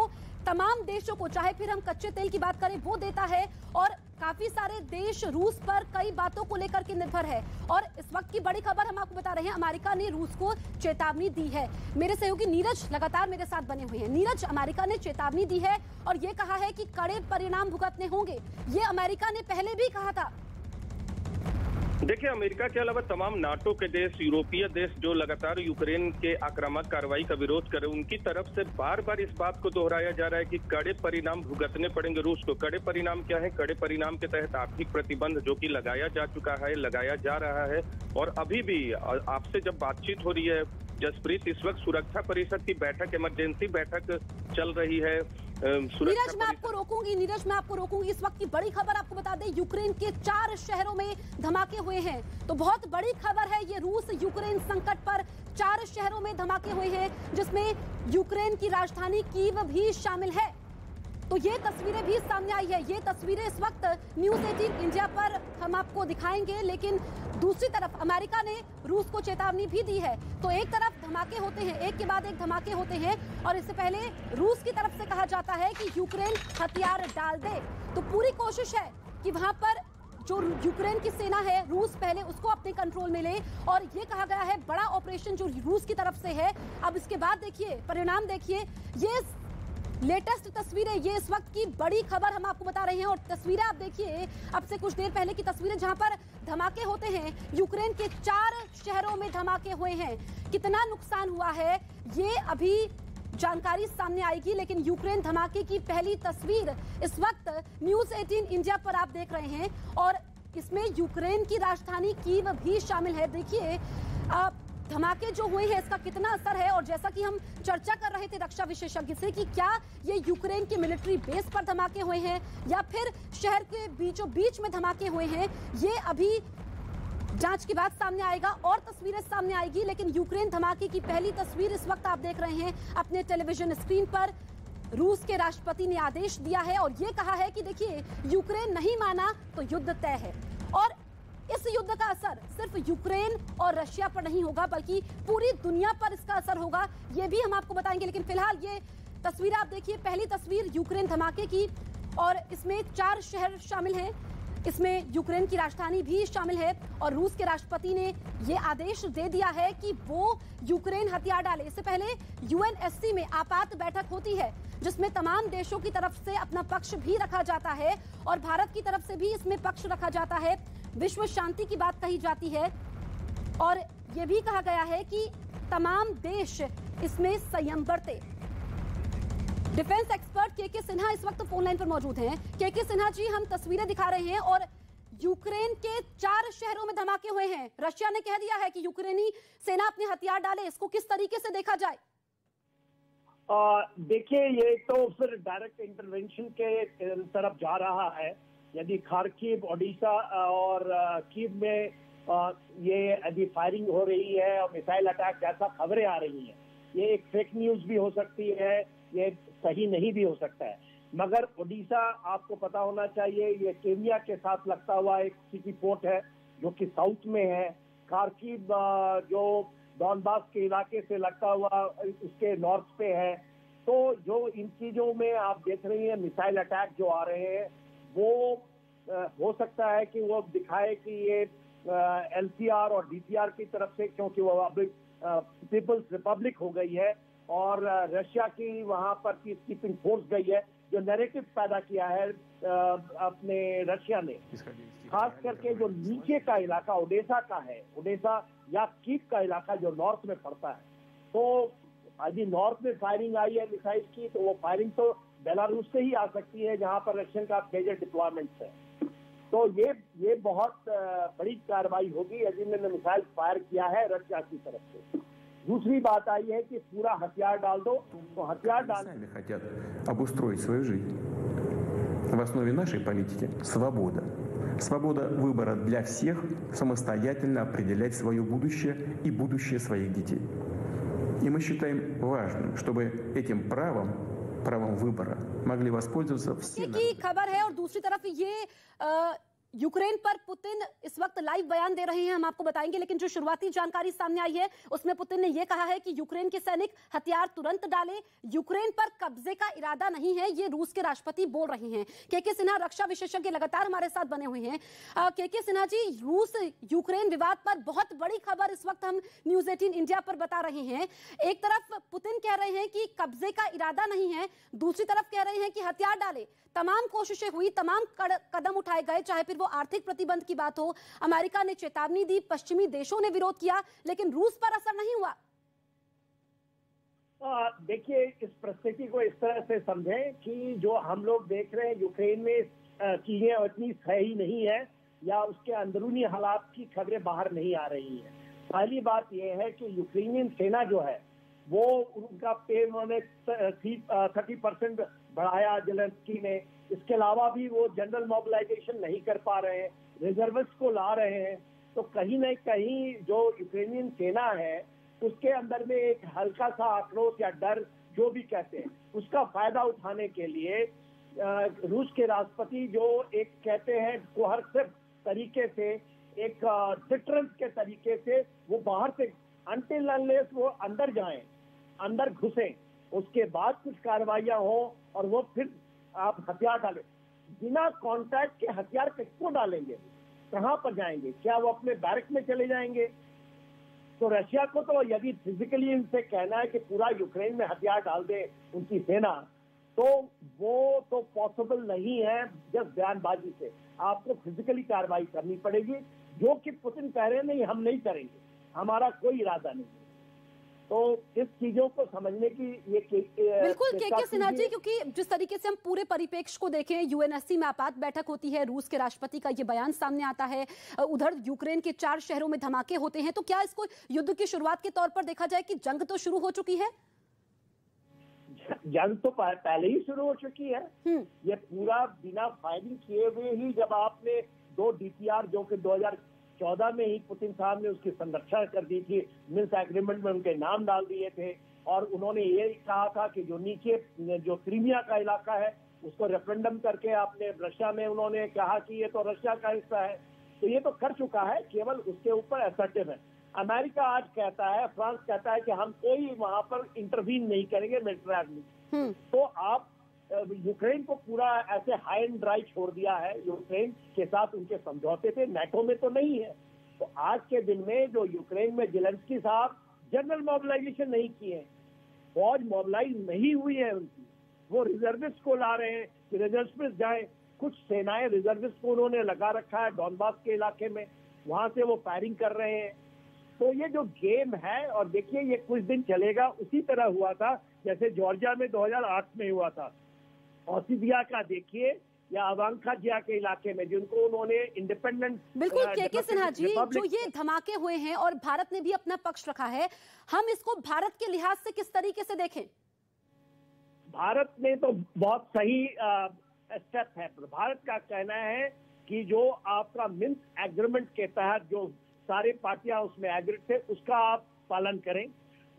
तमाम देशों को, चाहे फिर हम कच्चे तेल की बात करें, वो देता है और काफी सारे देश रूस पर कई बातों को लेकर के निर्भर है। और इस वक्त की बड़ी खबर हम आपको बता रहे हैं, अमेरिका ने रूस को चेतावनी दी है। मेरे सहयोगी नीरज लगातार मेरे साथ बने हुए हैं। नीरज, अमेरिका ने चेतावनी दी है और ये कहा है कि कड़े परिणाम भुगतने होंगे, ये अमेरिका ने पहले भी कहा था। देखिए, अमेरिका के अलावा तमाम नाटो के देश, यूरोपीय देश जो लगातार यूक्रेन के आक्रामक कार्रवाई का विरोध करे, उनकी तरफ से बार बार इस बात को दोहराया जा रहा है कि कड़े परिणाम भुगतने पड़ेंगे रूस को। कड़े परिणाम क्या है? कड़े परिणाम के तहत आर्थिक प्रतिबंध जो कि लगाया जा चुका है, लगाया जा रहा है। और अभी भी आपसे जब बातचीत हो रही है जसप्रीत, इस वक्त सुरक्षा परिषद की बैठक, इमरजेंसी बैठक चल रही है। नीरज मैं आपको रोकूंगी, इस वक्त की बड़ी खबर आपको बता दें, यूक्रेन के 4 शहरों में धमाके हुए हैं। तो बहुत बड़ी खबर है ये, रूस यूक्रेन संकट पर 4 शहरों में धमाके हुए हैं, जिसमें यूक्रेन की राजधानी कीव भी शामिल है। तो ये तस्वीरें भी सामने आई है, ये तस्वीरें इस वक्त न्यूज़ 18 इंडिया पर हम आपको दिखाएंगे, लेकिन दूसरी तरफ अमेरिका ने रूस को चेतावनी भी दी है। तो एक तरफ धमाके होते हैं, एक के बाद एक धमाके होते हैं, और इससे पहले रूस की तरफ से कहा जाता है कि यूक्रेन हथियार डाल दे। तो पूरी कोशिश है कि वहां पर जो यूक्रेन की सेना है, रूस पहले उसको अपने कंट्रोल में ले, और ये कहा गया है बड़ा ऑपरेशन जो रूस की तरफ से है। अब इसके बाद देखिए, परिणाम देखिए, ये लेटेस्ट तस्वीरें, ये इस वक्त की बड़ी खबर हम आपको बता रहे हैं। और तस्वीरें आप देखिए, अब से कुछ देर पहले की तस्वीरें जहां पर धमाके होते हैं, यूक्रेन के 4 शहरों में धमाके हुए हैं। कितना नुकसान हुआ है ये अभी जानकारी सामने आएगी, लेकिन यूक्रेन धमाके की पहली तस्वीर इस वक्त न्यूज़ 18 इंडिया पर आप देख रहे हैं, और इसमें यूक्रेन की राजधानी कीव भी शामिल है। देखिए धमाके जो हुए हैं इसका कितना असर है, और जैसा कि हम चर्चा कर रहे थे रक्षा विशेषज्ञ से कि क्या ये यूक्रेन के मिलिट्री बेस पर धमाके हुए हैं या फिर शहर के बीचों बीच में धमाके हुए हैं, ये अभी जांच के बाद सामने आएगा और तस्वीरें सामने आएगी। लेकिन यूक्रेन धमाके की पहली तस्वीर इस वक्त आप देख रहे हैं अपने टेलीविजन स्क्रीन पर। रूस के राष्ट्रपति ने आदेश दिया है और ये कहा है कि देखिए, यूक्रेन नहीं माना तो युद्ध तय है, और इस युद्ध का असर सिर्फ यूक्रेन और रशिया पर नहीं होगा बल्कि पूरी दुनिया पर इसका असर होगा, ये भी हम आपको बताएंगे। लेकिन फिलहाल ये तस्वीर आप देखिए, पहली तस्वीर यूक्रेन धमाके की, और इसमें 4 शहर शामिल हैं, इसमें यूक्रेन की राजधानी भी शामिल है, और रूस के राष्ट्रपति ने ये आदेश दे दिया है कि वो यूक्रेन हथियार डाले। इससे पहले यूएनएससी में आपात बैठक होती है जिसमें तमाम देशों की तरफ से अपना पक्ष भी रखा जाता है, और भारत की तरफ से भी इसमें पक्ष रखा जाता है, विश्व शांति की बात कही जाती है, और यह भी कहा गया है कि तमाम देश इसमें संयम बरते। डिफेंस एक्सपर्ट के सिन्हा इस वक्त फोन लाइन पर मौजूद हैं। के सिन्हा जी, हम तस्वीरें दिखा रहे हैं और यूक्रेन के 4 शहरों में धमाके हुए हैं। रशिया ने कह दिया है कि यूक्रेनी सेना अपने हथियार डाले, इसको किस तरीके से देखा जाए? देखिए, ये तो फिर डायरेक्ट इंटरवेंशन के तरफ जा रहा है। यदि खार्किव, ओडिशा और कीव में ये यदि फायरिंग हो रही है और मिसाइल अटैक जैसा खबरें आ रही हैं, ये एक फेक न्यूज भी हो सकती है, ये सही नहीं भी हो सकता है। मगर ओडिशा, आपको पता होना चाहिए, ये केन्या के साथ लगता हुआ एक सिटी पोर्ट है जो कि साउथ में है, खार्किव जो डॉनबास के इलाके से लगता हुआ उसके नॉर्थ पे है। तो जो इन चीजों में आप देख रही हैं मिसाइल अटैक जो आ रहे हैं, वो हो सकता है कि वो दिखाए कि ये एलसीआर और डीपीआर की तरफ से, क्योंकि वो अब पीपल्स रिपब्लिक हो गई है और रशिया की वहां पर पीस कीपिंग फोर्स गई है, जो नैरेटिव पैदा किया है अपने रशिया ने। खास करके जो नीचे का इलाका ओडेसा का है, ओडेसा या कीव का इलाका जो नॉर्थ में पड़ता है, तो यदि नॉर्थ में फायरिंग आई है मिसाइल की, तो वो फायरिंग तो बेलारूस से ही आ सकती है जहां पर रशियन का मेजर डिप्लॉयमेंट्स है। तो ये बहुत बड़ी कार्रवाई होगी यदि मैंने मिसाइल फायर किया है रशिया की तरफ से। दूसरी बात आई है कि पूरा हथियार डाल दो, तो हथियार डाल хотят обустроить свою жизнь. В основе нашей политики свобода. Свобода выбора для всех самостоятельно определять свое будущее и будущее своих детей. И мы считаем важным, чтобы этим правом выбора могли воспользоваться все. की खबर है और दूसरी तरफ ये यूक्रेन पर पुतिन इस वक्त लाइव बयान दे रहे हैं, हम आपको बताएंगे। लेकिन जो शुरुआती जानकारी सामने आई है उसमें पुतिन ने यह कहा है कि यूक्रेन के सैनिक हथियार तुरंत डालें, यूक्रेन पर कब्जे का इरादा नहीं है, ये रूस के राष्ट्रपति बोल रहे हैं। के सिन्हा रक्षा विशेषज्ञ लगातार हमारे साथ बने हुए हैं। के सिन्हा जी, रूस यूक्रेन विवाद पर बहुत बड़ी खबर इस वक्त हम न्यूज 18 इंडिया पर बता रहे हैं। एक तरफ पुतिन कह रहे हैं कि कब्जे का इरादा नहीं है, दूसरी तरफ कह रहे हैं कि हथियार डाले। तमाम कोशिशें हुई, तमाम कदम उठाए गए, चाहे फिर वो आर्थिक प्रतिबंध की बात हो, अमेरिका ने चेतावनी दी, पश्चिमी देशों ने विरोध किया, लेकिन रूस पर असर नहीं हुआ। देखिए, इस परिस्थिति को इस तरह से समझें कि जो हम लोग देख रहे हैं यूक्रेन में चीजें उतनी सही नहीं है, या उसके अंदरूनी हालात की खबरें बाहर नहीं आ रही हैं। पहली बात यह है कि यूक्रेनियन सेना जो है वो उनका पे उन्होंने 30% बढ़ाया जेलेंस्की ने। इसके अलावा भी वो जनरल मोबिलाइजेशन नहीं कर पा रहे हैं, रिजर्विस्ट को ला रहे हैं। तो कहीं न कहीं जो यूक्रेनियन सेना है उसके अंदर में एक हल्का सा आक्रोश या डर, जो भी कहते हैं, उसका फायदा उठाने के लिए रूस के राष्ट्रपति जो एक कहते हैं कोहर्सिव तरीके से, एक डिटरेंस के तरीके से वो बाहर से अनटिल अनलेस वो अंदर जाएं, अंदर घुसें, उसके बाद कुछ कार्रवाइयां हो और वो फिर आप हथियार डालें। बिना कॉन्टैक्ट के हथियार किसको डालेंगे, कहां पर जाएंगे? क्या वो अपने बैरक में चले जाएंगे? तो रशिया को तो यदि फिजिकली इनसे कहना है कि पूरा यूक्रेन में हथियार डाल दे उनकी सेना, तो वो तो पॉसिबल नहीं है जस्ट बयानबाजी से। आपको फिजिकली कार्रवाई करनी पड़ेगी, जो कि पुतिन कह रहे हैं नहीं, हम नहीं करेंगे, हमारा कोई इरादा नहीं है। तो इस चीजों को समझने की ये बिल्कुल के सिन्हा जी, क्योंकि जिस तरीके से हम पूरे परिप्रेक्ष्य को देखें, यूएनएससी में आपात बैठक होती है, रूस के राष्ट्रपति का ये बयान सामने आता है, उधर यूक्रेन के 4 शहरों में धमाके होते हैं, तो क्या इसको युद्ध की शुरुआत के तौर पर देखा जाए कि जंग तो शुरू हो चुकी है? जंग तो पहले ही शुरू हो चुकी है। ये पूरा बिना फायरिंग किए हुए ही, जब आपने 2 डीपीआर जो कि 2014 में ही पुतिन साहब ने उसकी संरक्षा कर दी थी, मिन्स्क एग्रीमेंट में उनके नाम डाल दिए थे, और उन्होंने ये कहा था कि जो नीचे जो क्रीमिया का इलाका है उसको रेफरेंडम करके आपने रशिया में उन्होंने कहा कि ये तो रशिया का हिस्सा है। तो ये तो कर चुका है, केवल उसके ऊपर असर्टिव है। अमेरिका आज कहता है, फ्रांस कहता है कि हम कोई वहां पर इंटरवीन नहीं करेंगे मिलिट्री। तो आप यूक्रेन को पूरा ऐसे हाई एंड ड्राई छोड़ दिया है। यूक्रेन के साथ उनके समझौते थे, नाटो में तो नहीं है। तो आज के दिन में जो यूक्रेन में जेलेंस्की साहब जनरल मोबिलाइजेशन नहीं किए, फौज मोबिलाइज नहीं हुई है उनकी, वो रिजर्विस्ट को ला रहे हैं कि रिजर्विस्ट जाए। कुछ सेनाएं रिजर्विस्ट को उन्होंने लगा रखा है डॉनबास के इलाके में, वहां से वो फायरिंग कर रहे हैं। तो ये जो गेम है, और देखिए ये कुछ दिन चलेगा, उसी तरह हुआ था जैसे जॉर्जिया में 2008 में हुआ था। ऑसिबिया का देखिए, या अवांका जिया के इलाके में जिनको उन्होंने इंडिपेंडेंट। बिल्कुल के सिन्हा जी, जो ये धमाके हुए हैं और भारत ने भी अपना पक्ष रखा है, हम इसको भारत के लिहाज से किस तरीके से देखें? भारत ने तो बहुत सही स्टेप है। भारत का कहना है कि जो आपका मिन्स्क एग्रीमेंट के तहत जो सारे पार्टियां उसमें एग्री थे, उसका आप पालन करें।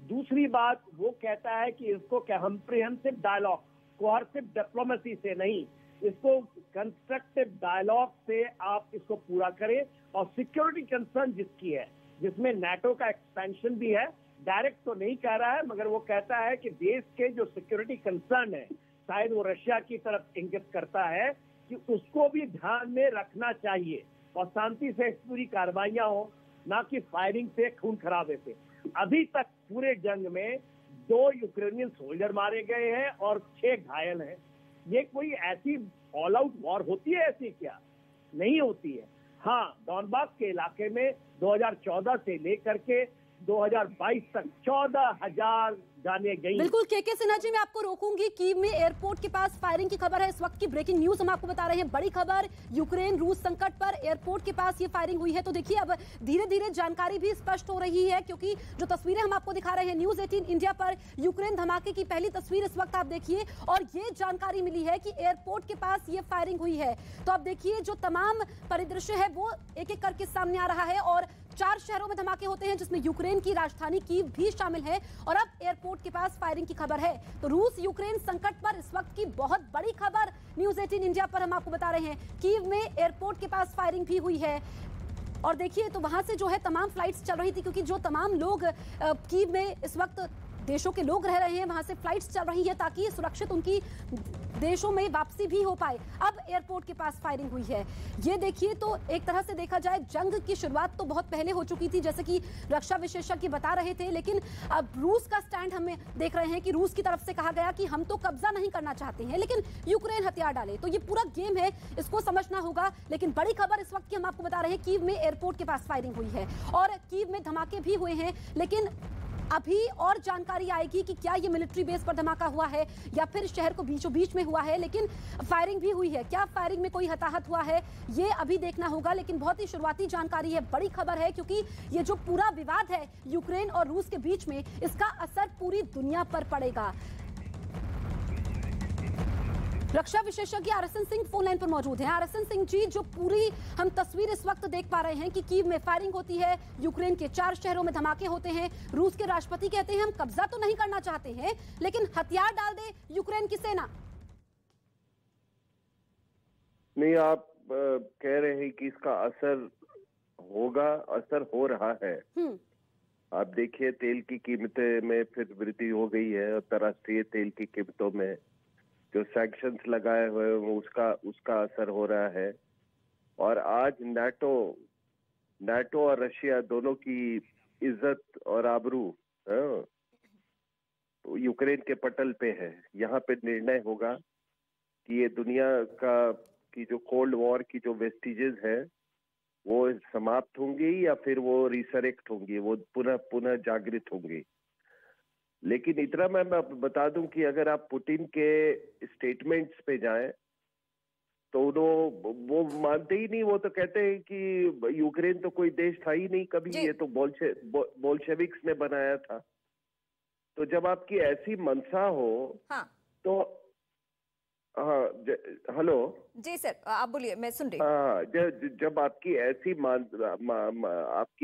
दूसरी बात, वो कहता है कि इसको कॉम्प्रिहेंसिव डायलॉग, कोऑर्डिनेटिव डिप्लोमेसी से नहीं, इसको कंस्ट्रक्टिव डायलॉग से आप इसको पूरा करें। और सिक्योरिटी कंसर्न जिसकी है, जिसमें नाटो का एक्सपेंशन भी है, डायरेक्ट तो नहीं कह रहा है मगर वो कहता है कि देश के जो सिक्योरिटी कंसर्न है, शायद वो रशिया की तरफ इंगित करता है कि उसको भी ध्यान में रखना चाहिए और शांति से पूरी कार्रवाइयां हो, ना कि फायरिंग से, खून खराबे से। अभी तक पूरे जंग में 2 यूक्रेनियन सोल्जर मारे गए हैं और 6 घायल हैं। ये कोई ऐसी ऑल आउट वॉर होती है ऐसी? क्या नहीं होती है। हाँ, डॉनबास के इलाके में 2014 से लेकर के 2022 तक 14,000 जाने गई। बिल्कुल के सिन्हा जी, मैं आपको रोकूंगी। कीव में एयरपोर्ट के पास फायरिंग की खबर है, इस वक्त की ब्रेकिंग न्यूज हम आपको बता रहे हैं। बड़ी खबर, यूक्रेन रूस संकट पर एयरपोर्ट के पास ये फायरिंग हुई है। तो देखिए अब धीरे धीरे जानकारी भी स्पष्ट हो रही है, क्योंकि जो तस्वीरें हम आपको दिखा रहे हैं न्यूज 18 इंडिया पर, यूक्रेन धमाके की पहली तस्वीर इस वक्त आप देखिए, और ये जानकारी मिली है कि एयरपोर्ट के पास ये फायरिंग हुई है। तो अब देखिए जो तमाम परिदृश्य है वो एक एक करके सामने आ रहा है, और 4 शहरों में धमाके होते हैं जिसमें यूक्रेन की राजधानी कीव भी शामिल है, और अब एयरपोर्ट के पास फायरिंग की खबर है। तो रूस यूक्रेन संकट पर इस वक्त की बहुत बड़ी खबर न्यूज 18 इंडिया पर हम आपको बता रहे हैं। कीव में एयरपोर्ट के पास फायरिंग भी हुई है, और देखिए तो वहां से जो है तमाम फ्लाइट्स चल रही थी, क्योंकि जो तमाम लोग कीव में इस वक्त देशों के लोग रह रहे हैं, वहां से फ्लाइट्स चल रही है ताकि सुरक्षित उनकी देशों में वापसी भी हो पाए। अब एयरपोर्ट के पास फायरिंग हुई है। ये देखिए तो एक तरह से देखा जाए जंग की शुरुआत तो बहुत पहले हो चुकी थी, जैसे कि रक्षा विशेषज्ञ बता रहे थे, लेकिन अब रूस का स्टैंड हमें देख रहे हैं कि रूस की तरफ से कहा गया कि हम तो कब्जा नहीं करना चाहते हैं, लेकिन यूक्रेन हथियार डाले। तो ये पूरा गेम है, इसको समझना होगा। लेकिन बड़ी खबर इस वक्त की हम आपको बता रहे हैं, कीव में एयरपोर्ट के पास फायरिंग हुई है और कीव में धमाके भी हुए हैं। लेकिन अभी और जानकारी आएगी कि क्या ये मिलिट्री बेस पर धमाका हुआ है या फिर शहर को बीचों बीच में हुआ है। लेकिन फायरिंग भी हुई है, क्या फायरिंग में कोई हताहत हुआ है ये अभी देखना होगा। लेकिन बहुत ही शुरुआती जानकारी है, बड़ी खबर है, क्योंकि ये जो पूरा विवाद है यूक्रेन और रूस के बीच में, इसका असर पूरी दुनिया पर पड़ेगा। रक्षा विशेषज्ञ आरएसएन सिंह फोन लाइन पर मौजूद हैं। आरएसएन सिंह जी, जो पूरी हम तस्वीर इस वक्त देख पा रहे हैं कि कीव में फायरिंग होती है, यूक्रेन के 4 शहरों में धमाके होते हैं, रूस के राष्ट्रपति कहते हैं हम कब्जा तो नहीं करना चाहते हैं, लेकिन हथियार डाल दे यूक्रेन की सेना। नहीं, आप कह रहे हैं कि इसका असर होगा, असर हो रहा है। आप देखिए तेल की कीमतें में फिर वृद्धि हो गई है, अंतर्राष्ट्रीय तेल की कीमतों में जो सैंक्शंस लगाए हुए हैं उसका असर हो रहा है। और आज नाटो और रशिया दोनों की इज्जत और आबरू तो यूक्रेन के पटल पे है। यहाँ पे निर्णय होगा कि ये दुनिया की जो कोल्ड वॉर की जो वेस्टिजेस है वो समाप्त होंगी या फिर वो रिसरेक्ट होंगी, वो पुनः जागृत होंगी। लेकिन इतना मैं बता दूं कि अगर आप पुतिन के स्टेटमेंट्स पे जाएं तो वो मानते ही नहीं। वो तो कहते हैं कि यूक्रेन तो कोई देश था ही नहीं कभी, ये तो बोल्शेविक्स ने बनाया था। तो जब आपकी ऐसी मंशा हो तो हेलो जी सर, आप बोलिए, मैं सुन रही हूँ। जब आपकी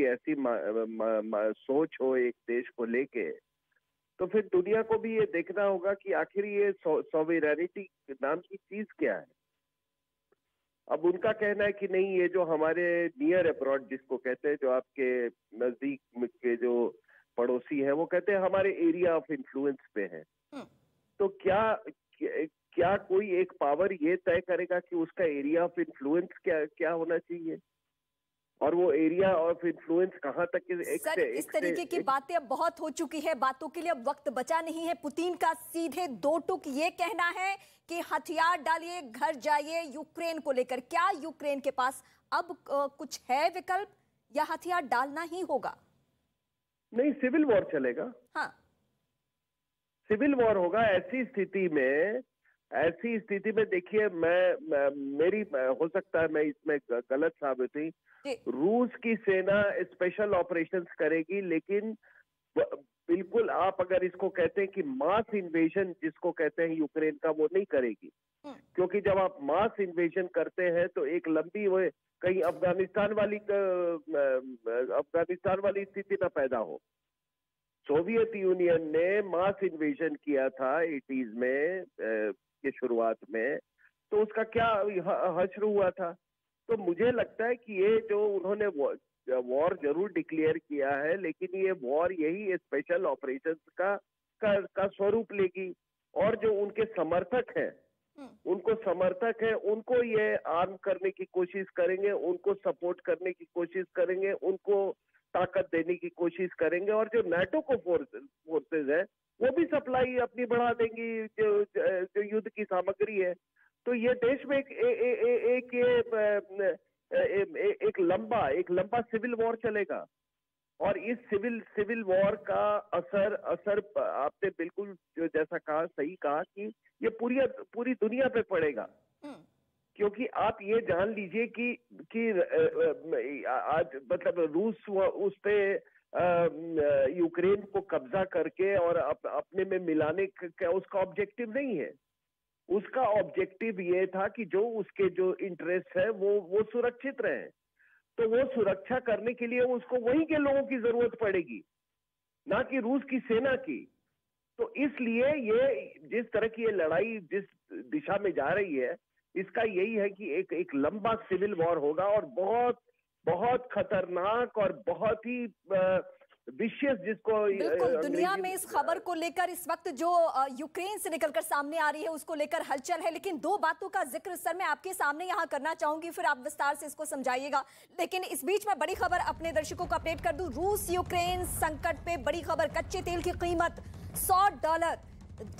ऐसी सोच हो एक देश को लेके, तो फिर दुनिया को भी ये देखना होगा कि आखिर ये सॉवरेनिटी नाम की चीज क्या है। अब उनका कहना है कि नहीं, ये जो हमारे नियर अब्रॉड जिसको कहते हैं, जो आपके नजदीक के जो पड़ोसी हैं, वो कहते हैं हमारे एरिया ऑफ इन्फ्लुएंस पे है। तो क्या कोई एक पावर ये तय करेगा कि उसका एरिया ऑफ इन्फ्लुएंस क्या होना चाहिए और वो एरिया ऑफ इन्फ्लुएंस कहां तक? सर, इस तरीके की बातें अब बहुत हो चुकी है, बातों के लिए अब वक्त बचा नहीं है। पुतिन का सीधे 2 टूक ये कहना है कि हथियार डालिए, घर जाइए यूक्रेन को लेकर। क्या यूक्रेन के पास अब कुछ है विकल्प या हथियार डालना ही होगा? नहीं, सिविल वॉर चलेगा। हाँ, सिविल वॉर होगा। ऐसी स्थिति में देखिए, मेरी हो सकता है मैं इसमें गलत साबित हुई, रूस की सेना स्पेशल ऑपरेशंस करेगी, लेकिन बिल्कुल आप अगर इसको कहते हैं कि मास इन्वेजन जिसको कहते हैं यूक्रेन का, वो नहीं करेगी। क्योंकि जब आप मास इन्वेजन करते हैं तो एक लंबी वो कहीं अफगानिस्तान वाली स्थिति ना पैदा हो। सोवियत यूनियन ने मास इन्वेजन किया था 80s में के शुरुआत में, तो उसका क्या हश्र हुआ था। तो मुझे लगता है कि ये जो उन्होंने वॉर जरूर डिक्लेयर किया है, लेकिन ये वॉर यही स्पेशल ऑपरेशंस का स्वरूप लेगी, और जो उनके समर्थक हैं उनको ये आर्म करने की कोशिश करेंगे, उनको सपोर्ट करने की कोशिश करेंगे, उनको ताकत देने की कोशिश करेंगे, और जो नाटो को फोर्सेज है वो भी सप्लाई अपनी बढ़ा देंगी जो युद्ध की सामग्री है। तो ये देश में एक लंबा सिविल वॉर चलेगा, और इस सिविल वॉर का असर आपने बिल्कुल जो जैसा कहा, सही कहा कि ये पूरी दुनिया पे पड़ेगा। क्योंकि आप ये जान लीजिए कि आज मतलब रूस उस पे यूक्रेन को कब्जा करके और अपने में मिलाने का उसका ऑब्जेक्टिव नहीं है। उसका ऑब्जेक्टिव ये था कि जो उसके जो इंटरेस्ट है वो सुरक्षित रहे। तो वो सुरक्षा करने के लिए उसको वहीं के लोगों की जरूरत पड़ेगी, ना कि रूस की सेना की। तो इसलिए ये जिस तरह की ये लड़ाई जिस दिशा में जा रही है, इसका यही है कि एक लंबा सिविल वॉर होगा, और बहुत बहुत खतरनाक और बहुत ही विशेष, जिसको बिल्कुल दुनिया में इस खबर को लेकर इस वक्त जो यूक्रेन से निकलकर सामने आ रही है उसको लेकर हलचल है। लेकिन दो बातों का जिक्र सर मैं आपके सामने यहाँ करना चाहूंगी, फिर आप विस्तार से इसको समझाइएगा। लेकिन इस बीच में बड़ी खबर अपने दर्शकों को अपडेट कर दूं। रूस यूक्रेन संकट पे बड़ी खबर, कच्चे तेल की कीमत $100।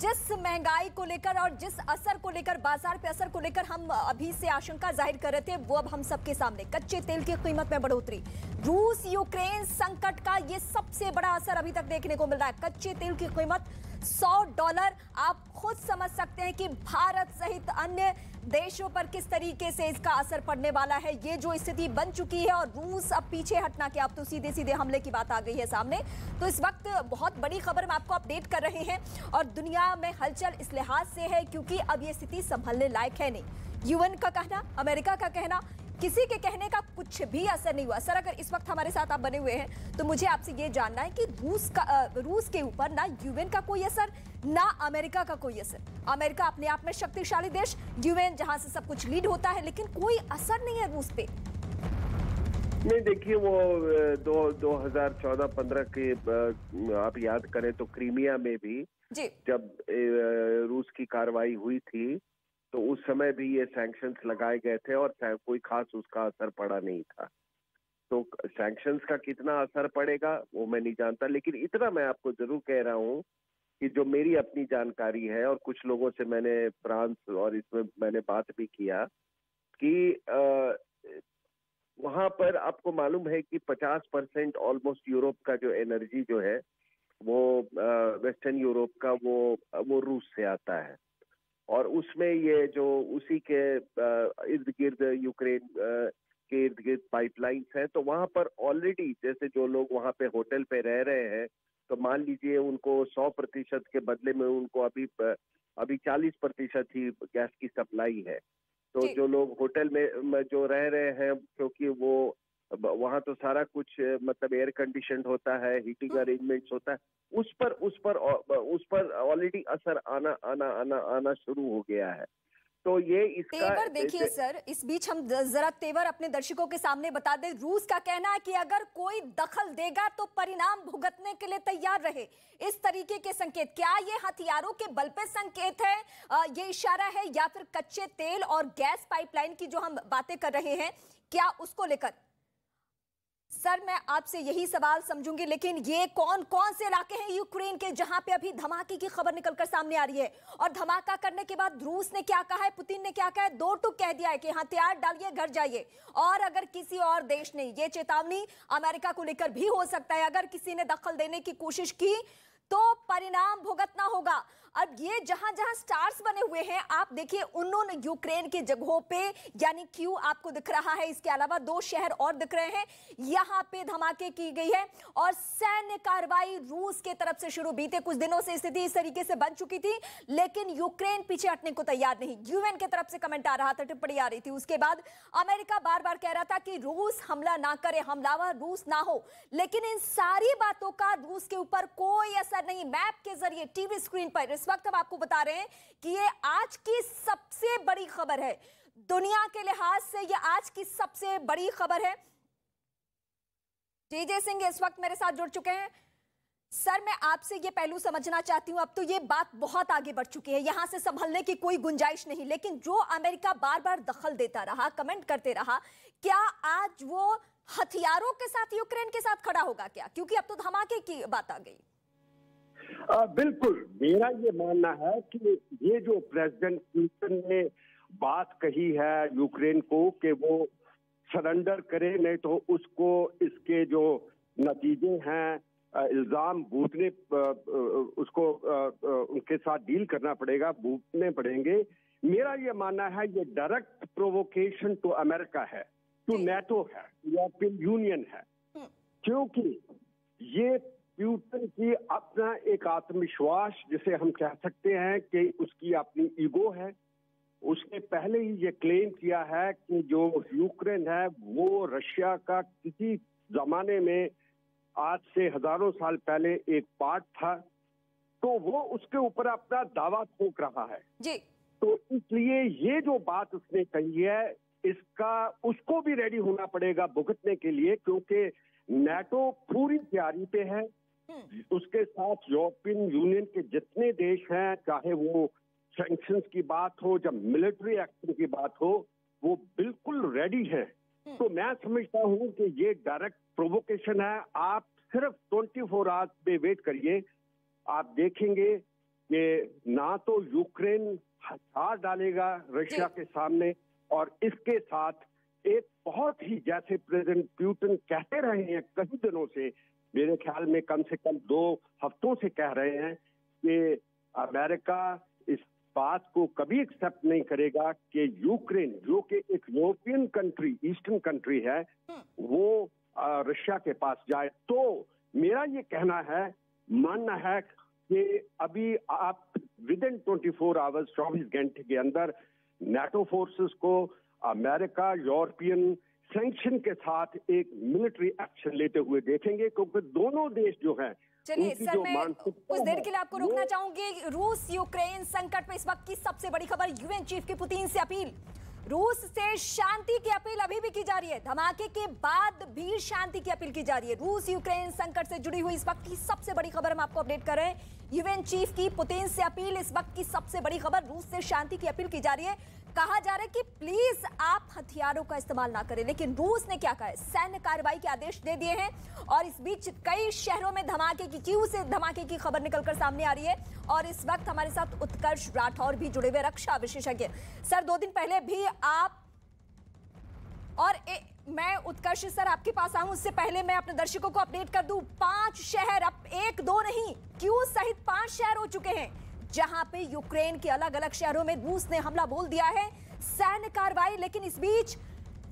जिस महंगाई को लेकर और जिस असर को लेकर, बाजार पे असर को लेकर हम अभी से आशंका जाहिर कर रहे थे, वो अब हम सबके सामने, कच्चे तेल की कीमत में बढ़ोतरी। रूस यूक्रेन संकट का ये सबसे बड़ा असर अभी तक देखने को मिल रहा है। कच्चे तेल की कीमत $100। आप खुद समझ सकते हैं कि भारत सहित अन्य देशों पर किस तरीके से इसका असर पड़ने वाला है। ये जो स्थिति बन चुकी है, और रूस अब पीछे हटना कि अब तो सीधे सीधे हमले की बात आ गई है सामने। तो इस वक्त बहुत बड़ी खबर हम आपको अपडेट कर रहे हैं, और दुनिया में हलचल इस लिहाज से है क्योंकि अब ये स्थिति संभलने लायक है नहीं। यूएन का कहना, अमेरिका का कहना, किसी के कहने का कुछ भी असर नहीं हुआ। सर अगर इस वक्त हमारे साथ आप बने हुए हैं तो मुझे आपसे ये जानना है कि रूस के ऊपर ना यूएन का कोई असर, ना अमेरिका का कोई असर। अमेरिका अपने आप में शक्तिशाली देश, यूएन जहां से सब कुछ लीड होता है, लेकिन कोई असर नहीं है रूस पे। नहीं, देखिए वो 2014-15 के आप याद करें तो क्रीमिया में भी जब रूस की कार्रवाई हुई थी तो उस समय भी ये सैंक्शंस लगाए गए थे, और कोई खास उसका असर पड़ा नहीं था। तो सैंक्शंस का कितना असर पड़ेगा वो मैं नहीं जानता, लेकिन इतना मैं आपको जरूर कह रहा हूँ कि जो मेरी अपनी जानकारी है, और कुछ लोगों से मैंने फ्रांस और इसमें मैंने बात भी किया कि वहां पर आपको मालूम है कि 50% ऑलमोस्ट यूरोप का जो एनर्जी जो है वो वेस्टर्न यूरोप का वो रूस से आता है, और उसमें ये जो उसी के इर्द गिर्द यूक्रेन के इर्द गिर्द पाइपलाइंस हैं, तो वहां पर ऑलरेडी जैसे जो लोग वहां पे होटल पे रह रहे हैं, तो मान लीजिए उनको 100% के बदले में उनको अभी 40% ही गैस की सप्लाई है। तो जो लोग होटल में जो रह रहे हैं, क्योंकि वो वहां तो सारा कुछ मतलब एयर कंडीशन होता है, हीटिंग अरेंजमेंट्स होता है, उस पर ऑलरेडी असर आना शुरू हो गया है। तो ये इसका तेवर देखिए सर, इस बीच हम जरा तेवर अपने दर्शकों के सामने बता दें। रूस का कहना है कि अगर कोई दखल देगा तो परिणाम भुगतने के लिए तैयार रहे। इस तरीके के संकेत, क्या ये हथियारों के बल पे संकेत है, ये इशारा है, या फिर कच्चे तेल और गैस पाइपलाइन की जो हम बातें कर रहे हैं, क्या उसको लेकर? सर मैं आपसे यही सवाल समझूंगी, लेकिन ये कौन कौन से इलाके हैं यूक्रेन के जहां पे अभी धमाके की खबर निकलकर सामने आ रही है? और धमाका करने के बाद रूस ने क्या कहा है, पुतिन ने क्या कहा है? 2 टूक कह दिया है कि हथियार डालिए, घर जाइए। और अगर किसी और देश ने, ये चेतावनी अमेरिका को लेकर भी हो सकता है, अगर किसी ने दखल देने की कोशिश की तो परिणाम भुगतना होगा। अब ये जहां जहां स्टार्स बने हुए हैं, आप देखिए उन्होंने यूक्रेन की जगहों पे, यानी क्यू आपको दिख रहा है, इसके अलावा 2 शहर और दिख रहे हैं, यहां पे धमाके की गई है। और सैन्य कार्रवाई रूस के तरफ से शुरू, बीते कुछ दिनों से स्थिति इस तरीके से बन चुकी थी, लेकिन यूक्रेन पीछे हटने को तैयार नहीं। यूएन की तरफ से कमेंट आ रहा था, टिप्पणी आ रही थी। उसके बाद अमेरिका बार बार कह रहा था कि रूस हमला ना करे, हमलावर रूस ना हो। लेकिन इन सारी बातों का रूस के ऊपर कोई असर लगातार नहीं, मैप के जरिए टीवी स्क्रीन पर इस वक्त हम आपको बता रहे हैं कि ये आज की सबसे बड़ी खबर है, दुनिया के लिहाज से ये आज की सबसे बड़ी खबर है। जे सिंह इस वक्त मेरे साथ जुड़ चुके हैं। सर, मैं आपसे ये पहलू समझना चाहती हूं, अब तो ये बात बहुत आगे बढ़ चुकी है, यहां से संभलने की कोई गुंजाइश नहीं, लेकिन जो अमेरिका बार बार दखल देता रहा, कमेंट करते रहा, क्या आज वो हथियारों के साथ यूक्रेन के साथ खड़ा होगा क्या? क्योंकि अब तो धमाके की बात आ गई। बिल्कुल, मेरा ये मानना है कि ये जो प्रेसिडेंट पुतिन ने बात कही है यूक्रेन को कि वो सरेंडर करे, नहीं तो उसको इसके जो नतीजे हैं, इल्जाम भूतने उसको उनके साथ डील करना पड़ेगा, भूतने पड़ेंगे। मेरा ये मानना है ये डायरेक्ट प्रोवोकेशन टू अमेरिका है, टू नेटो है, यूरोपियन यूनियन है, क्योंकि ये पुतिन की अपना एक आत्मविश्वास, जिसे हम कह सकते हैं कि उसकी अपनी ईगो है। उसने पहले ही ये क्लेम किया है कि जो यूक्रेन है वो रशिया का किसी जमाने में आज से हजारों साल पहले एक पार्ट था, तो वो उसके ऊपर अपना दावा ठोक रहा है जी। तो इसलिए ये जो बात उसने कही है, इसका उसको भी रेडी होना पड़ेगा भुगतने के लिए, क्योंकि नेटो पूरी तैयारी पे है। उसके साथ यूरोपियन यूनियन के जितने देश हैं, चाहे वो सैंक्शंस की बात हो, जब मिलिट्री एक्शन की बात हो, वो बिल्कुल रेडी है। तो मैं समझता हूं कि ये डायरेक्ट प्रोवोकेशन है। आप सिर्फ 24 आवर्स पे वेट करिए, आप देखेंगे कि ना तो यूक्रेन हथियार डालेगा रशिया के सामने, और इसके साथ एक बहुत ही, जैसे प्रेसिडेंट पुतिन कहते रहे हैं कई दिनों से, मेरे ख्याल में कम से कम 2 हफ्तों से कह रहे हैं कि अमेरिका इस बात को कभी एक्सेप्ट नहीं करेगा कि यूक्रेन, जो कि एक यूरोपियन कंट्री, ईस्टर्न कंट्री है, वो रशिया के पास जाए। तो मेरा ये कहना है, मानना है कि अभी आप विद इन 24 आवर्स, 24 घंटे के अंदर नेटो फोर्सेस को अमेरिका, यूरोपियन सैंक्शन के साथ एक मिलिट्री एक्शन लेते हुए देखेंगे, क्योंकि दोनों देश जो हैं, चलिए सर, मैं कुछ देर के लिए आपको रोकना चाहूंगी। रूस यूक्रेन संकट में इस वक्त की सबसे बड़ी खबर, यूएन चीफ की पुतिन से अपील, रूस से शांति की अपील अभी भी की जा रही है, धमाके के बाद भी शांति की अपील की जा रही है। रूस यूक्रेन संकट से जुड़ी हुई इस वक्त की सबसे बड़ी खबर हम आपको अपडेट कर रहे हैं। यूएन चीफ की पुतिन से अपील, इस वक्त की सबसे बड़ी खबर, रूस से शांति की अपील की जा रही है। कहा जा रहा है कि प्लीज आप हथियारों का इस्तेमाल ना करें, लेकिन रूस ने क्या कहा है, सैन्य कार्रवाई के आदेश दे दिए हैं। और इस बीच कई शहरों में धमाके की, क्यों से धमाके की खबर निकलकर सामने आ रही है। और इस वक्त हमारे साथ उत्कर्ष राठौर भी जुड़े हुए, रक्षा विशेषज्ञ। सर, 2 दिन पहले भी आप और मैं उत्कर्ष सर आपके पास आऊं, उससे पहले मैं अपने दर्शकों को अपडेट कर दूं, 5 शहर, अब 1-2 नहीं, क्यों सहित 5 शहर हो चुके हैं जहां पे यूक्रेन के अलग अलग शहरों में रूस ने हमला बोल दिया है, सैन्य कार्रवाई। लेकिन इस बीच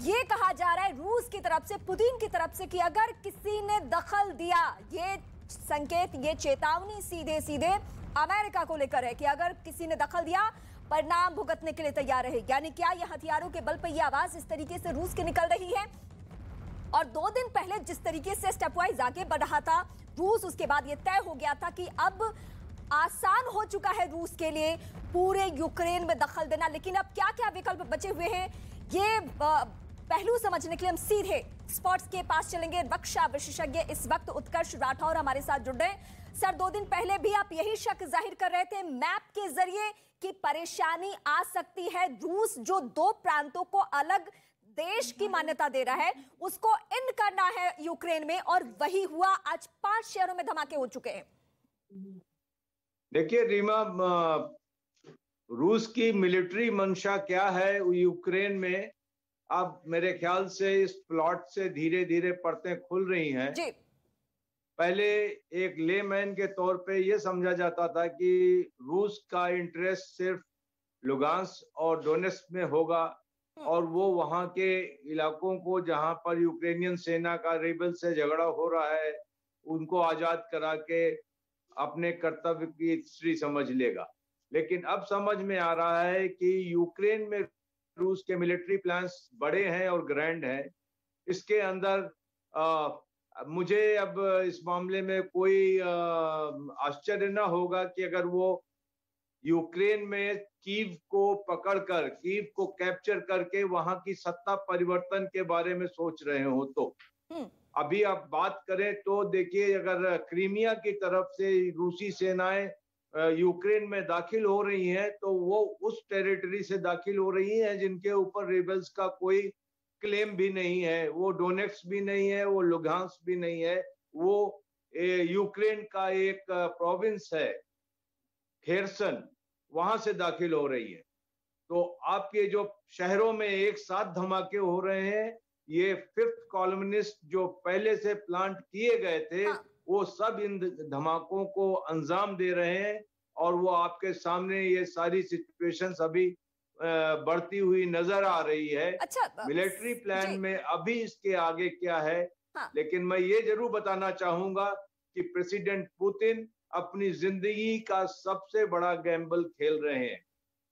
ये कहा जा रहा है रूस की तरफ से, पुतिन की तरफ से, कि अगर किसी ने दखल दिया, ये संकेत, ये चेतावनी सीधे सीधे अमेरिका को लेकर है कि अगर किसी ने दखल दिया, परिणाम भुगतने के लिए तैयार रहे। यानी क्या ये हथियारों के बल पर यह आवाज इस तरीके से रूस की निकल रही है। और 2 दिन पहले जिस तरीके से स्टेपवाइज आगे बढ़ रहा था रूस, उसके बाद यह तय हो गया था कि अब आसान हो चुका है रूस के लिए पूरे यूक्रेन में दखल देना। लेकिन अब क्या क्या विकल्प बचे हुए हैं, ये पहलू समझने के लिए हम सीधे स्पॉट्स के पास चलेंगे। रक्षा विशेषज्ञ इस वक्त उत्कर्ष राठौर हमारे साथ जुड़ रहे हैं। सर, 2 दिन पहले भी आप यही शक जाहिर कर रहे थे मैप के जरिए कि परेशानी आ सकती है, रूस जो 2 प्रांतों को अलग देश की मान्यता दे रहा है उसको इन करना है यूक्रेन में, और वही हुआ। आज 5 शहरों में धमाके हो चुके हैं। देखिए रीमा, रूस की मिलिट्री मंशा क्या है यूक्रेन में, अब मेरे ख्याल से इस प्लॉट से धीरे धीरे परतें खुल रही हैं जी। पहले एक लेमैन के तौर पे ये समझा जाता था कि रूस का इंटरेस्ट सिर्फ लुगांस्क और डोनेट्स्क में होगा, और वो वहां के इलाकों को जहां पर यूक्रेनियन सेना का रेबल से झगड़ा हो रहा है उनको आजाद करा के अपने कर्तव्य की श्री समझ लेगा। लेकिन अब समझ में आ रहा है कि यूक्रेन में रूस के मिलिट्री प्लान्स बड़े हैं और ग्रैंड हैं। इसके अंदर मुझे अब इस मामले में कोई आश्चर्य न होगा कि अगर वो यूक्रेन में कीव को पकड़कर, कीव को कैप्चर करके वहां की सत्ता परिवर्तन के बारे में सोच रहे हो तो। अभी आप बात करें तो देखिए, अगर क्रीमिया की तरफ से रूसी सेनाएं यूक्रेन में दाखिल हो रही हैं तो वो उस टेरिटरी से दाखिल हो रही हैं जिनके ऊपर रिबेल्स का कोई क्लेम भी नहीं है। वो डोनेट्स्क भी नहीं है, वो लुगांस्क भी नहीं है, वो यूक्रेन का एक प्रोविंस है खेरसन, वहां से दाखिल हो रही है। तो आपके जो शहरों में एक साथ धमाके हो रहे हैं, ये 5th कॉलमनिस्ट जो पहले से प्लांट किए गए थे, वो सब इन धमाकों को अंजाम दे रहे हैं। और वो आपके सामने ये सारी सिचुएशंस अभी बढ़ती हुई नजर आ रही है। अच्छा, मिलिट्री प्लान में अभी इसके आगे क्या है, लेकिन मैं ये जरूर बताना चाहूंगा कि प्रेसिडेंट पुतिन अपनी जिंदगी का सबसे बड़ा गैम्बल खेल रहे हैं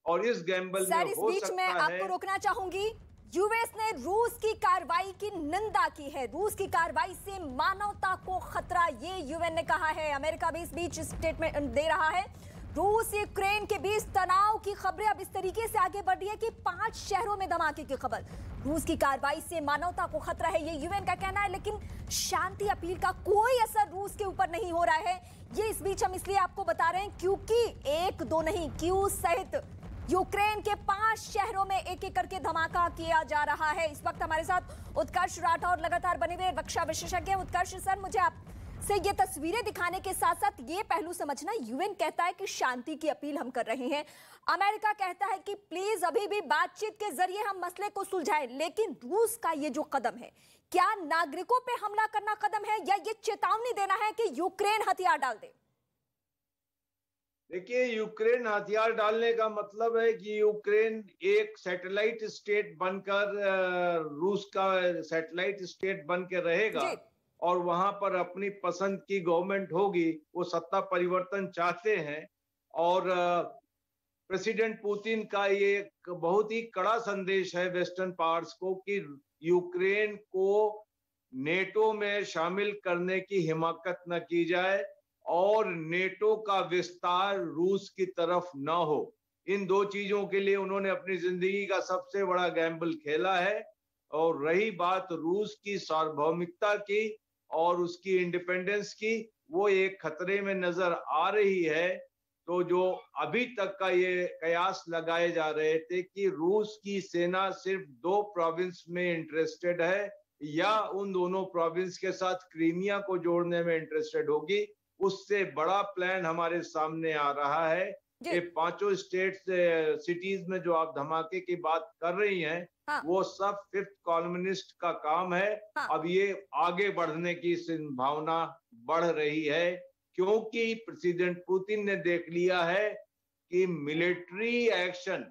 और इस गैम्बल में इस हो बीच सकता में है। आपको रोकना चाहूंगी, यूएस ने रूस की कार्रवाई की निंदा की है। रूस की कार्रवाई से मानवता को खतरा, ये यूएन ने कहा है। अमेरिका भी इस बीच स्टेटमेंट दे रहा है। रूस यूक्रेन के बीच तनाव की खबरें अब इस तरीके से आगे बढ़ रही है कि 5 शहरों में धमाके की खबर। रूस की कार्रवाई से मानवता को खतरा है, ये यूएन का कहना है, लेकिन शांति अपील का कोई असर रूस के ऊपर नहीं हो रहा है। ये इस बीच हम इसलिए आपको बता रहे हैं क्योंकि 1-2 नहीं, कीव सहित यूक्रेन के 5 शहरों में एक एक करके धमाका किया जा रहा है। इस वक्त हमारे साथ उत्कर्ष राठौर लगातार बने हुए रक्षा विशेषज्ञ। उत्कर्ष सर, मुझे आपसे ये तस्वीरें दिखाने के साथ साथ ये पहलू समझना, यूएन कहता है कि शांति की अपील हम कर रहे हैं, अमेरिका कहता है कि प्लीज अभी भी बातचीत के जरिए हम मसले को सुलझाएं, लेकिन रूस का ये जो कदम है, क्या नागरिकों पे हमला करना कदम है या ये चेतावनी देना है कि यूक्रेन हथियार डाल दे? देखिए, यूक्रेन हथियार डालने का मतलब है कि यूक्रेन एक सैटेलाइट स्टेट बनकर रूस का सैटेलाइट स्टेट बन के रहेगा और वहां पर अपनी पसंद की गवर्नमेंट होगी। वो सत्ता परिवर्तन चाहते हैं और प्रेसिडेंट पुतिन का ये एक बहुत ही कड़ा संदेश है वेस्टर्न पावर्स को कि यूक्रेन को नेटो में शामिल करने की हिमाकत न की जाए और नेटो का विस्तार रूस की तरफ न हो। इन 2 चीजों के लिए उन्होंने अपनी जिंदगी का सबसे बड़ा गैम्बल खेला है। और रही बात रूस की सार्वभौमिकता की और उसकी इंडिपेंडेंस की, वो एक खतरे में नजर आ रही है। तो जो अभी तक का ये कयास लगाए जा रहे थे कि रूस की सेना सिर्फ 2 प्रोविंस में इंटरेस्टेड है या उन दोनों प्रोविंस के साथ क्रीमिया को जोड़ने में इंटरेस्टेड होगी, उससे बड़ा प्लान हमारे सामने आ रहा है। ये 5 स्टेट्स सिटीज में जो आप धमाके की बात कर रही हैं, वो सब 5th कॉलमनिस्ट का काम है। अब ये आगे बढ़ने की संभावना बढ़ रही है क्योंकि प्रेसिडेंट पुतिन ने देख लिया है कि मिलिट्री एक्शन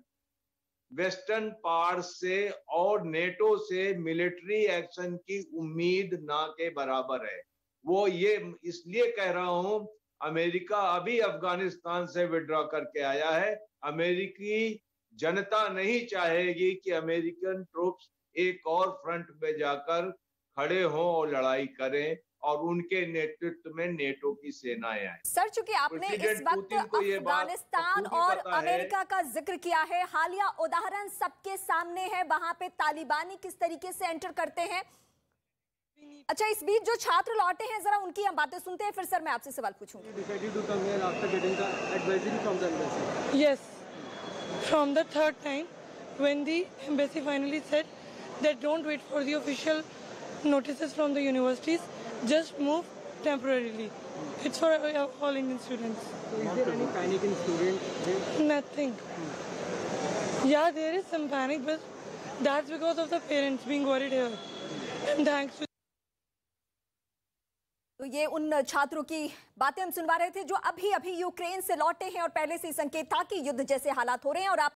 वेस्टर्न पावर से और नेटो से मिलिट्री एक्शन की उम्मीद ना के बराबर है। वो ये इसलिए कह रहा हूं, अमेरिका अभी अफगानिस्तान से विड्रॉ करके आया है। अमेरिकी जनता नहीं चाहेगी कि अमेरिकन ट्रूप्स एक और फ्रंट पे जाकर खड़े हों और लड़ाई करें और उनके नेतृत्व में नेटो की सेनाएं आए। सर, चूंकि आपने इस वक्त अफगानिस्तान और अमेरिका का जिक्र किया है, हालिया उदाहरण सबके सामने है, वहां पे तालिबानी किस तरीके से एंटर करते हैं। अच्छा, इस बीच जो छात्र लौटे हैं, जरा उनकी हम बातें सुनते हैं, फिर सर मैं आपसे सवाल पूछूंगी। Yes, from the 3rd time, when the embassy finally said that don't wait for the official notices from the universities, just move temporarily. It's for all Indian students. So is there any panic in students? Nothing. Yeah, there is some panic, but that's because of the parents being worried here. And thanks to तो ये उन छात्रों की बातें हम सुनवा रहे थे जो अभी अभी यूक्रेन से लौटे हैं और पहले से संकेत था कि युद्ध जैसे हालात हो रहे हैं। और आप